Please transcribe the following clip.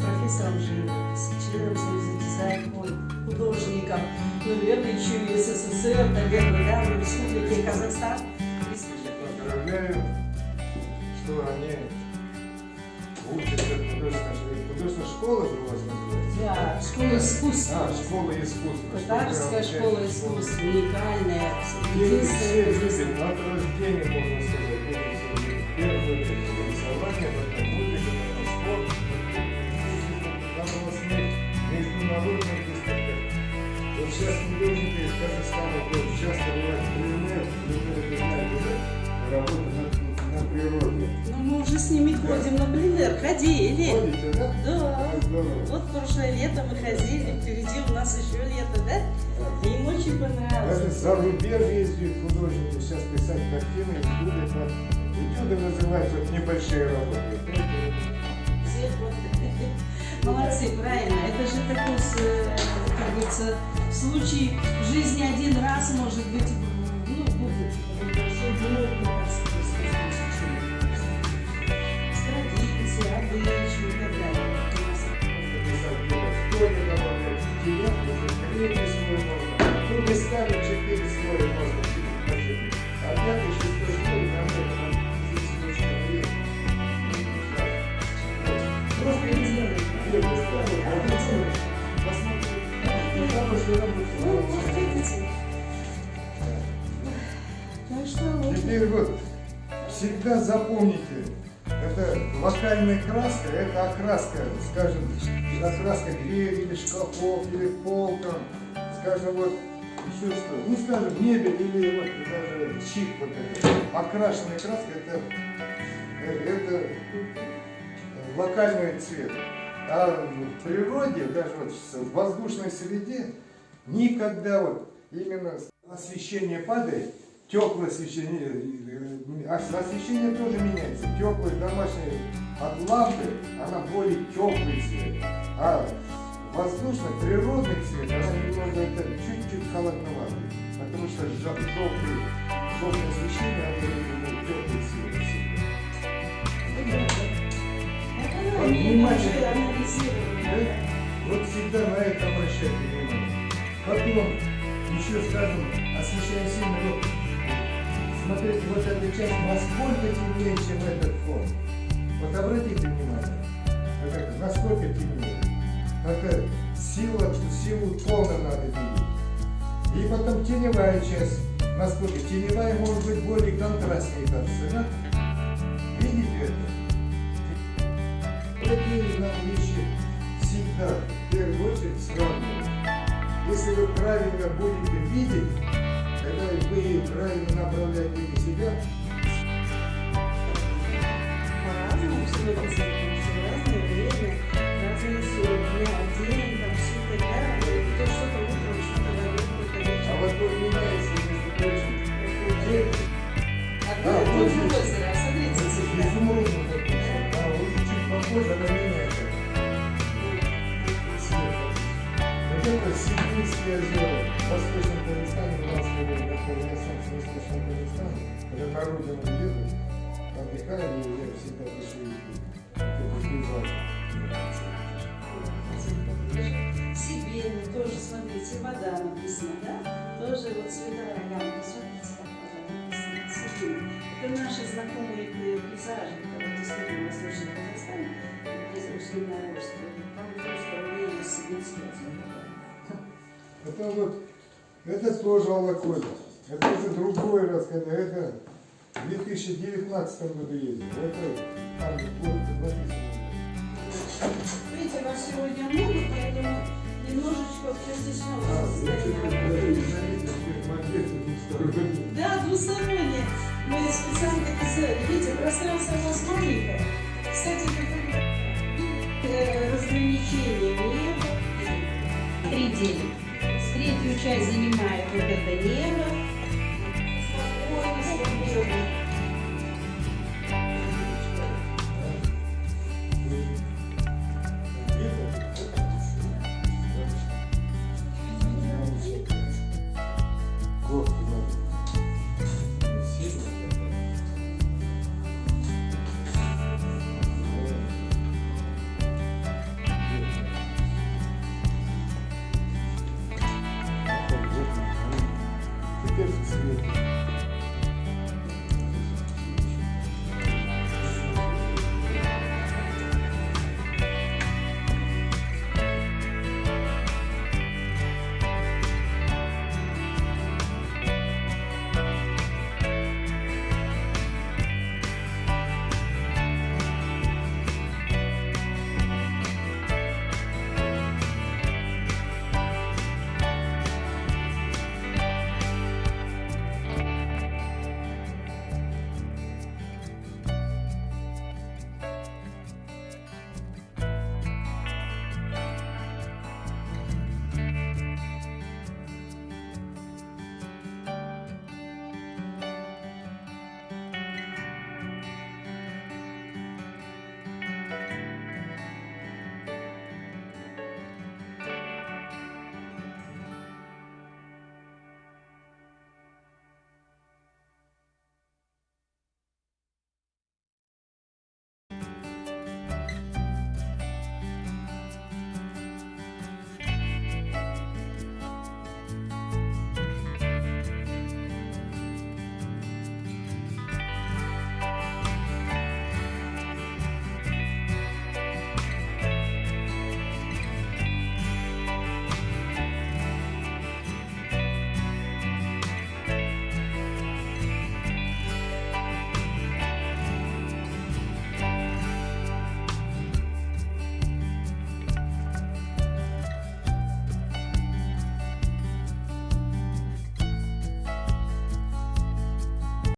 профессором живописи, членом Союза дизайн художников, наверное, еще и СССР, наверное, да, в Республике Казахстан. Поздравляю, что они учатся в художественной школе, у вас называется? Да, школа искусств. Школа искусств. Татарская школа искусств, уникальная, Все единственная. любят от рождения, можно сказать. В первую очередь рисование, потом музыка, потом спорт. Там у нас нет международных выставок. Вот сейчас художники из Казахстана часто бывают в пленэр, работают на природе. Ну, мы уже с ними ходим на пленэр, ходили. Ходите, да? Да. Здорово. Вот прошлое лето мы ходили, впереди у нас еще лето, да? И им очень понравилось. Даже за рубеж ездят художники сейчас писать картины, этюды называют вот небольшие работы. Все вот. Молодцы, правильно. Это же такой, как говорится, случай в жизни один раз, может быть, ну, будет большой блок, с традицией, обычаи и так далее. Что-то добавлять, третий слой можно. Ну, местами 4 слоя можно положить. А 5-й, 6-й слой, нам это здесь немножко есть. Просто не сделаем. Ну, вот видите. Ну что, вот. Теперь вот всегда запомните, это локальная краска, это окраска, скажем, окраска двери или шкафов, или пол там, скажем, вот еще что, ну скажем, мебель или вот даже чип, вот это. Окрашенная краска это локальный цвет. А в природе, даже вот в воздушной среде, никогда вот именно освещение падает, теплое освещение, освещение тоже меняется. Теплое домашнее от лампы, она более теплый цвет. А воздушный, природный цвет, она немного это чуть-чуть холодноватый. Потому что желтое освещение, оно теплый цвет всегда. Внимательно. Вот всегда на это обращать внимание. Потом, еще скажем, освещаем сильно. Вот, смотрите, вот эта часть насколько темнее, чем этот фон. Вот обратите внимание, это, насколько темнее. Это силу тона надо видеть. И потом теневая часть. Насколько теневая может быть более контрастнее, кажется, да? Видите это? Такие надо вещи всегда, в первую очередь, сравнивать. Если вы правильно будете видеть, когда вы правильно направляете себя. По-разному все написано, все разное время, разные сотни, день, там все и так далее. То что-то утром, что-то во время, А вот тут меняется, между прочим, день. одно и то же озеро, смотрите, всегда. Изумрудно такое. А уже чуть попозже она меняется. Вот это Сибирские озера. В Восточном Казахстане, у нас находится в Восточном Казахстане, когда на родину едут, отдыхали, и я всегда пишу Сибирь, тоже, смотрите, вода написана, да? Тоже вот световая гамма, смотрите, как вода написана, Сибирь. Это наши знакомые пейзажи, которые действительно в Восточном Казахстане, где Усть-Каменогорск, там просто уровень Сибирского озера. Это вот, это тоже Алакоза. Это уже другой раз, когда это в 2019 году ездил. Это там вот написано. Видите, вас сегодня много, поэтому немножечко притеснено состояние. Да, двустороннее. Мы специально писали. Видите, пространство у нас маленькое. Кстати, это разграничение неба. 3 дня. Третью часть занимает вот это небо. Спокойно, свободно.